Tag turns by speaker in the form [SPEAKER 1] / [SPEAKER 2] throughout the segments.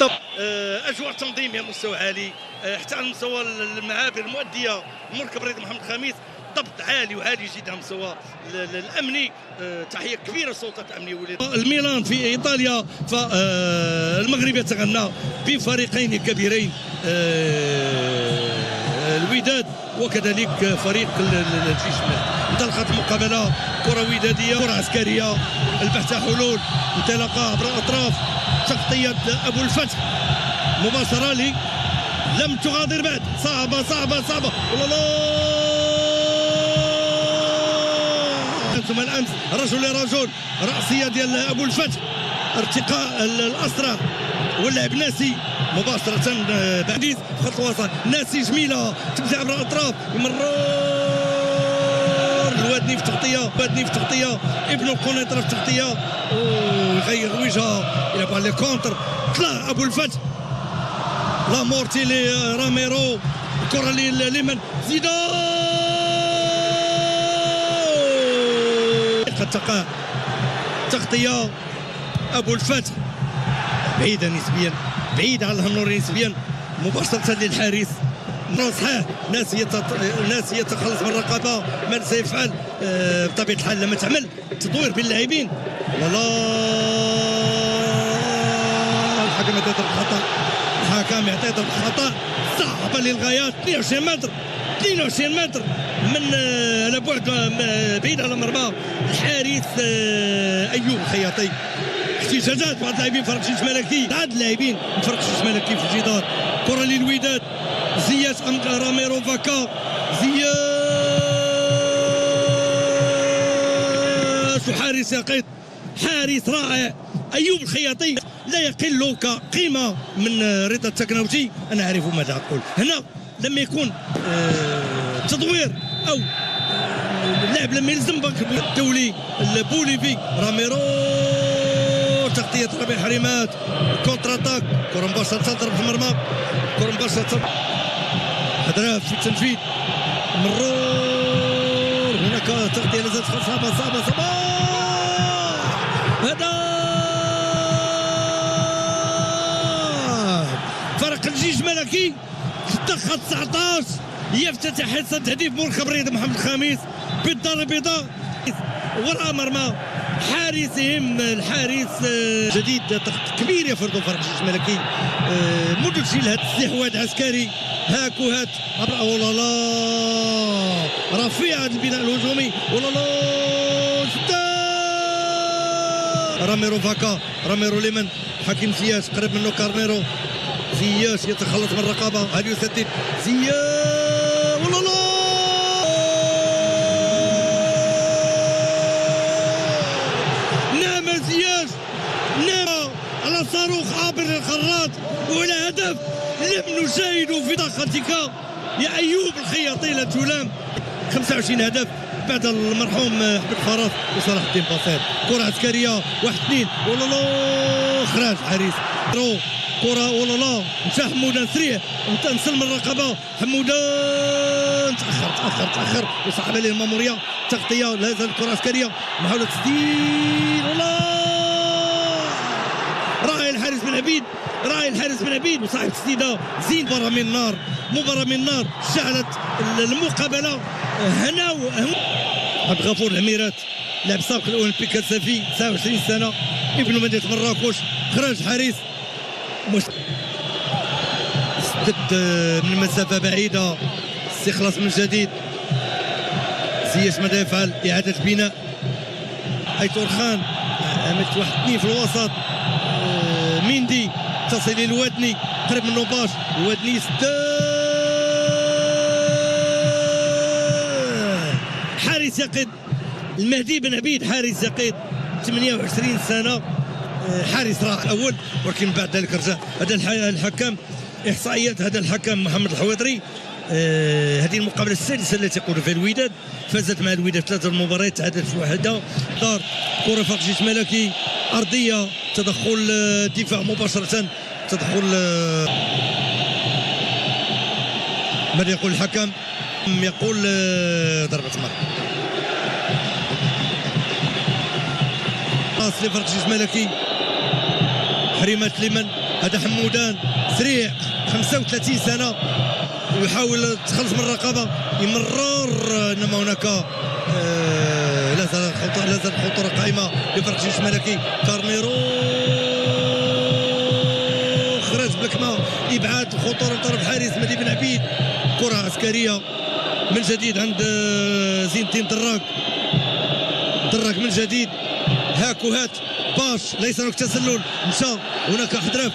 [SPEAKER 1] بالضبط. اجواء تنظيميه مستوى عالي، حتى على مستوى المعابر المؤديه مركب رياض محمد الخامس ضبط عالي وعالي جدا على المستوى الامني. تحيه كبيره للسلطات الامنيه. الميلان في ايطاليا، فالمغرب يتغنى بفريقين كبيرين، الوداد وكذلك فريق الجيش. انطلقت المقابله، كره وداديه، كره عسكريه، البحث حلول، انطلاقه عبر الاطراف، تغطيه ابو الفتح مباشره لي، لم تغادر بعد، صعبه صعبه صعبه، ثم الامس رجل لرجل، راسيه ديال ابو الفتح، ارتقاء الاسرع واللعب ناسي مباشره بعديز في خط الوسط، ناسي جميله تمشي عبر الاطراف، يمرر الوادني في تغطيه، وادني في تغطيه، ابن القنيطره في تغطيه، ويغير وجهه يلعب على كونتر، طلع ابو الفتح، لامورتي لراميرو، الكره لمن زيدان، قد تقع تغطيه ابو الفتح بعيده نسبيا، بعيده على الهنوري نسبيا، مباشره للحارس. صحيح ناس يتخلص من الرقابه، من سيفعل بطبيعه الحال لما تعمل تدوير بين اللاعبين. الحكم يعطي ضربه خطا، الحكم يعطي ضربه خطا صعبه للغايه، 22 متر 22 متر من على بعد بعيد على مرمى الحارس ايوب الخياطي. احتجاجات بعض اللاعبين فرق شيش ملكي، عاد اللاعبين فرق شيش ملكي في الجدار. كره للوداد، زياش راميرو فاكا، زياش وحارس يقيت، حارس رائع ايوب الخياطي، لا يقل كقيمه من رضا التكناوتي. انا اعرف ماذا اقول هنا، لما يكون تدوير او اللاعب لما يلزم بنك الدولي البوليفي، راميرو تغطيه ربيع حريمات، كونتر اتاك، كره مباشره تضرب في المرمى، كره مباشره هدراف في التنفيذ، مرور هناك تغطيه لازالت صعبه صعبه صعبه، هدف فرق الجيش الملكي في الدقه 19 يفتتح حصه تهديف مركب رياض محمد الخامس بالدار البيضاء وراء مرمى حارسهم، الحارس جديد كبير يفرض فرق الجيش الملكي منذ تسجيل هذا الاستحواذ العسكري، هاك وهات اولالا رفيع هذا البناء الهجومي، اولالا راميرو فاكا، راميرو لمن حكيم زياش، قريب منه كارنيرو، زياش يتخلص من الرقابه، هل يسدد زياش اولالا زياش، نام على صاروخ عابر للخراط وعلى هدف لم نشاهد في دقتك يا ايوب الخياطي لا تلام. 25 هدف بعد المرحوم حمد فراس وصلاح الدين باسيل. كره عسكريه 1-2 والله خراج حارس كره والله مشى حمودان سريع نسلم الرقبه، حمودان تاخر وصعب عليه الماموريه، تغطيه لا زال الكره عسكريه، محاوله تسديد والله راعي الحارس بن عبيد، راعي الحارس بن عبيد وصاحب التسديده زين. مباراه من النار، مباراه من النار، شعلت المقابله هنا عبد الغفور العميرات، لاعب سابق الاولمبيك السافي 29 سنه، ابن مدينه مراكش، خرج حارس سدد من مسافه بعيده، استخلاص من جديد، زياش ماذا يفعل؟ اعاده بناء، ايتور خان عملت 1-2 في الوسط، ميندي تصل للوادني قريب من نوباش، الوادني حارس يقظ المهدي بن عبيد، حارس يقظ 28 سنه، حارس رائع اول، ولكن بعد ذلك رجع هذا الحكم. احصائيات هذا الحكم محمد الحويطري، هذه المقابله السادسه التي يقود فيها الوداد، فازت مع الوداد 3 مباريات، تعادلت في 1، دار كره فوق جيش ملكي ارضيه، تدخل دفاع مباشره، تدخل ماذا يقول الحكم؟ يقول ضربه مرمى لفرق جيش ملكي، حريمات لمن هذا حمودان سريع 35 سنه ويحاول يتخلص من الرقابه يمرر، انما هناك لا زال الخطوره قائمه لفرق جيش ملكي. كارنيرو خرج بالكما، ابعاد الخطوره من طرف حارس مهدي بن عبيد. كره عسكريه من جديد عند زين الدين دراك من جديد، هاك وهات باش ليس هناك تسلل، مشى هناك حدراف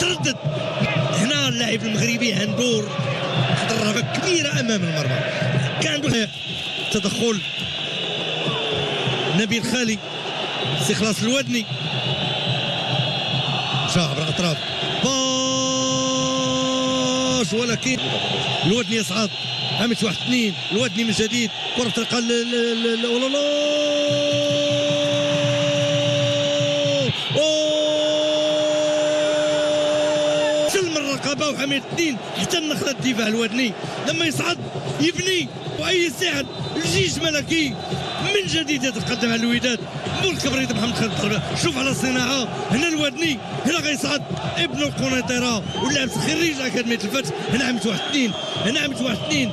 [SPEAKER 1] تردد. هنا اللاعب المغربي عنده ضربه كبيره امام المرمى، كان عنده تدخل نبيل خالي، استخلاص الودني، مشى عبر الاطراف باش، ولكن الودني يصعد عملت 1-2. الودني من جديد، كره طريقه سلم الرقبه وعملت 2 حتى النخله الدفاع. الودني لما يصعد يبني، واي سعد الجيش ملكي من جديد يتقدم على الوداد. بالكبريت محمد خالد الطربه، شوف على الصناعه هنا الودني، هنا غيصعد ابن القنيطره واللاعب خريج اكاديميه الفتح. هنا عملت 1-2، هنا عملت 1-2.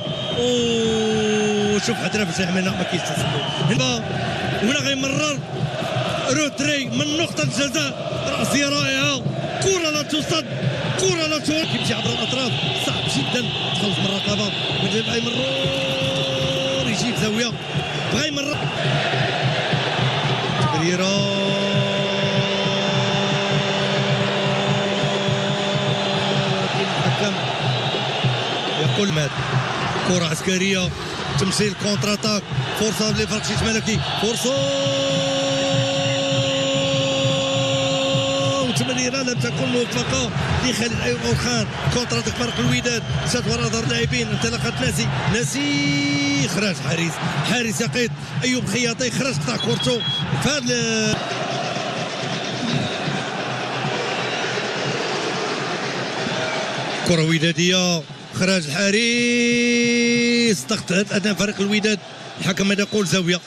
[SPEAKER 1] شوف حدراف واش عملنا، ما كاينش تسلل هنا. وهنا غيمرر روتري من نقطه الجزاء، راسيه رائعه، كره لا تصد، كره لا تصد، كيمشي عبر الاطراف، صعب جدا تخلص من الرقابه. من جهه بغى يمرر يجي في زاويه، بغى يمرر تمريره الحكم يقول مات. كره عسكريه، تمثيل كونتر اتاك، فرصه لفرق جيش ملكي، فرصه وتمريره لم تكن موفقه لخالد ايوب اورخان. كونتر اتاك فرق الوداد، مشات وراء ظهر اللاعبين، انطلاقه ناسي خرج حارس يقيد ايوب خياطي، خرج قطع كورته فهاد كره وداديه، خرج الحارس، ضغط اداء فريق الوداد. الحكم ماذا يقول؟ زاويه.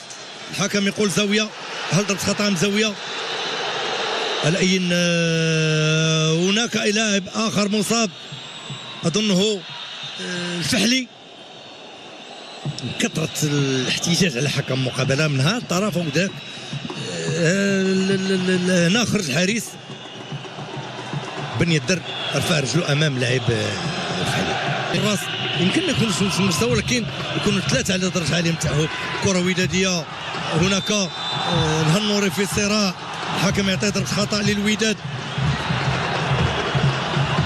[SPEAKER 1] الحكم يقول زاويه، هل ضربة خطأ من زاويه؟ الآن هناك لاعب اخر مصاب اظنه الفحلي. كثرة الاحتجاج على حكم مقابله من هذا الطرف وذاك. هنا خرج الحارس بن يدر، رفع رجله امام لاعب الفحلي. الراس يمكن ما يكونوش في المستوى، ولكن يكونوا 3 على درجه عاليه من التاهب. كره وداديه، هناك الهنوري في الصراع، الحكم يعطي ضربه خطا للوداد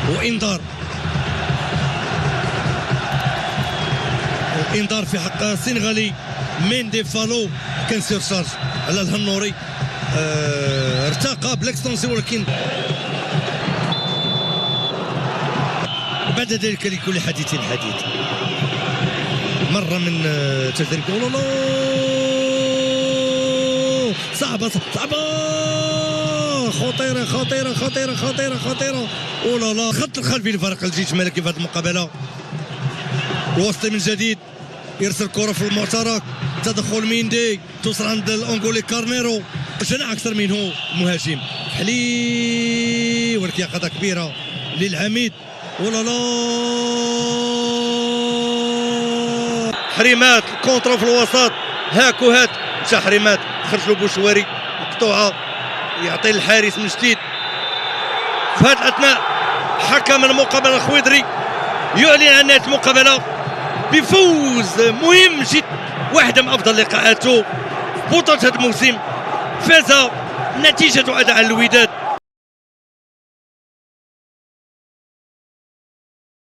[SPEAKER 1] وانذار في حق السنغالي ميندي فالو. كان سيرشارج على الهنوري، ارتقى بالاكستنسيون، ولكن بعد ذلك لكل حديث حديث. مرة من تجربة صعبة خطيرة لا خط الخلفي لفريق الجيش الملكي في هذه المقابلة. الوسطي من جديد يرسل كرة في المعترك، تدخل ميندي، توصل عند الانغولي كارنيرو، جناح اكثر منه مهاجم حلي، ولكن يقظة كبيرة للعميد. حريمات كونترا في الوسط، هاك وهات، مشى حريمات، خرج له بوشواري مقطوعه، يعطي الحارس من جديد. في هذا الاثناء حكم المقابله الخويدري يعلن عن نهايه المقابله بفوز مهم جدا، واحده من افضل لقاءاته في بطوله هذا الموسم. فاز نتيجه اداء على الوداد